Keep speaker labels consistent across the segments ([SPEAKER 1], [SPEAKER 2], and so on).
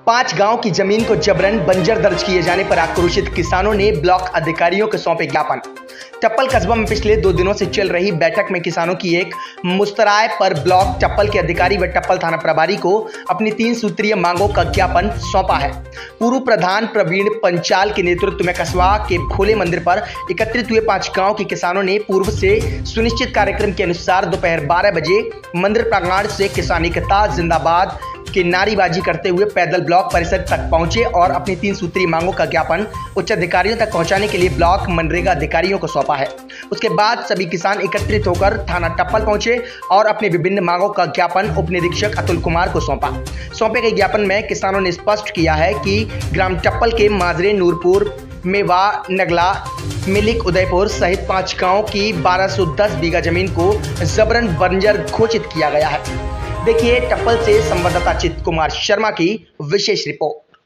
[SPEAKER 1] 5 गांव की जमीन को जबरन बंजर दर्ज किए जाने पर आक्रोशित किसानों ने ब्लॉक अधिकारियों को सौंपे ज्ञापन। टप्पल कस्बा में पिछले 2 दिनों से चल रही बैठक में किसानों की एक मुस्तराए पर ब्लॉक टप्पल के अधिकारी व टप्पल थाना प्रभारी को अपनी 3 सूत्रीय मांगों का ज्ञापन सौंपा है। पूर्व प्रधान प्रवीण पंचाल के नेतृत्व में कस्बा के भोले मंदिर पर एकत्रित हुए 5 गांव के किसानों ने पूर्व से सुनिश्चित कार्यक्रम के अनुसार दोपहर 12 बजे मंदिर प्रांगण से किसान एकता जिंदाबाद की नारेबाजी करते हुए पैदल ब्लॉक परिसर तक पहुंचे और अपनी 3 सूत्रीय मांगों का ज्ञापन उच्च अधिकारियों तक पहुंचाने के लिए ब्लॉक मनरेगा अधिकारियों को सौंपा है। उसके बाद सभी किसान एकत्रित होकर थाना टप्पल पहुंचे और अपनी विभिन्न मांगों का ज्ञापन उप निरीक्षक अतुल कुमार को सौंपा। सौंपे गए ज्ञापन में किसानों ने स्पष्ट किया है कि ग्राम टप्पल के माजरे, नूरपुर, मेवा, नगला, मिलिक, उदयपुर सहित 5 गाँव की 1210 बीघा जमीन को जबरन बंजर घोषित किया गया है। देखिए टप्पल से संवाददाता चित कुमार शर्मा की विशेष रिपोर्ट।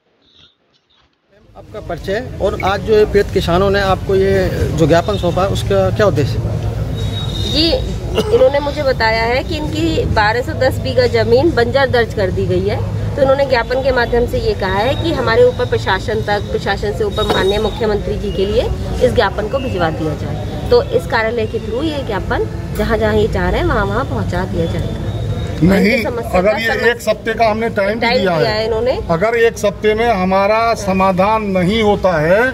[SPEAKER 2] आपका परिचय और आज जो पीड़ित किसानों ने आपको ये जो ज्ञापन सौंपा उसका क्या उद्देश्य है?
[SPEAKER 3] जी, इन्होंने मुझे बताया है कि इनकी 1210 बीघा जमीन बंजर दर्ज कर दी गई है। तो इन्होंने ज्ञापन के माध्यम से ये कहा है कि हमारे ऊपर प्रशासन से ऊपर माननीय मुख्यमंत्री जी के लिए इस ज्ञापन को भिजवा दिया जाए। तो इस कार्यालय के थ्रू ये ज्ञापन जहाँ जहाँ ये चाह रहे हैं वहाँ पहुँचा दिया जाएगा।
[SPEAKER 4] नहीं, अगर ये 1 हफ्ते का हमने टाइम दिया है इन्होंने, अगर 1 हफ्ते में हमारा समाधान नहीं होता है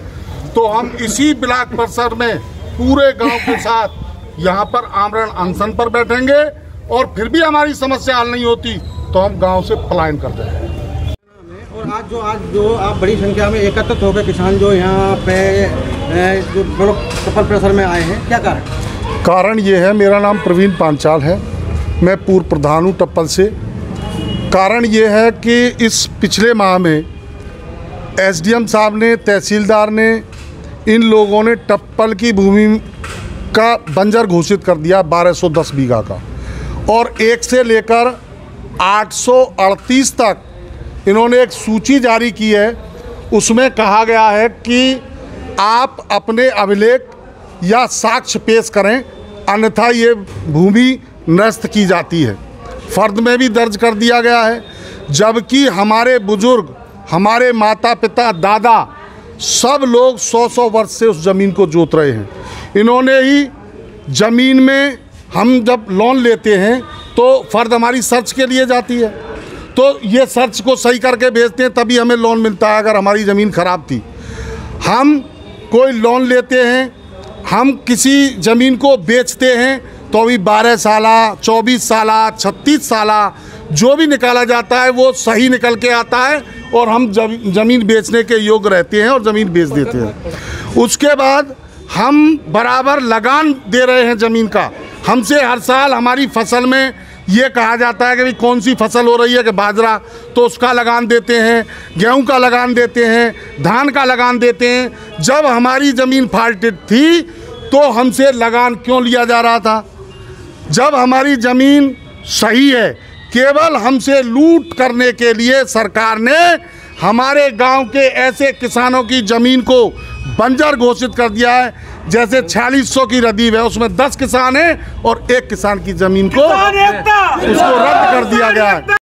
[SPEAKER 4] तो हम इसी ब्लॉक परिसर में पूरे गांव के साथ यहाँ पर आमरण अनशन पर बैठेंगे और फिर भी हमारी समस्या हल नहीं होती तो हम गांव से पलायन कर देंगे।
[SPEAKER 2] और आज जो आप बड़ी संख्या में एकत्रित हो गए किसान जो यहाँ पे जो ब्लॉक टप्पल परिसर में आए हैं, क्या कारण
[SPEAKER 4] ये है, मेरा नाम प्रवीण पांचाल है, मैं पूर्व प्रधान हूँ टप्पल से। कारण ये है कि इस पिछले माह में एसडीएम साहब ने, तहसीलदार ने, इन लोगों ने टप्पल की भूमि का बंजर घोषित कर दिया 1210 बीघा का, और 1 से लेकर 838 तक इन्होंने एक सूची जारी की है। उसमें कहा गया है कि आप अपने अभिलेख या साक्ष्य पेश करें, अन्यथा ये भूमि नष्ट की जाती है। फर्द में भी दर्ज कर दिया गया है, जबकि हमारे बुजुर्ग, हमारे माता पिता, दादा सब लोग 100 वर्ष से उस ज़मीन को जोत रहे हैं। इन्होंने ही ज़मीन में हम जब लोन लेते हैं तो फर्द हमारी सर्च के लिए जाती है, तो ये सर्च को सही करके भेजते हैं तभी हमें लोन मिलता है। अगर हमारी ज़मीन ख़राब थी, हम कोई लोन लेते हैं, हम किसी ज़मीन को बेचते हैं तो अभी 12 साला, 24 साला, 36 साला जो भी निकाला जाता है वो सही निकल के आता है और हम ज़मीन बेचने के योग्य रहते हैं और ज़मीन बेच देते हैं। उसके बाद हम बराबर लगान दे रहे हैं ज़मीन का। हमसे हर साल हमारी फसल में ये कहा जाता है कि भाई कौन सी फसल हो रही है, कि बाजरा, तो उसका लगान देते हैं, गेहूं का लगान देते हैं, धान का लगान देते हैं। जब हमारी ज़मीन फाल्टेड थी तो हमसे लगान क्यों लिया जा रहा था? जब हमारी ज़मीन सही है, केवल हमसे लूट करने के लिए सरकार ने हमारे गांव के ऐसे किसानों की ज़मीन को बंजर घोषित कर दिया है। जैसे 4600 की रदीब है, उसमें 10 किसान हैं और 1 किसान की ज़मीन को उसको रद्द कर दिया गया है।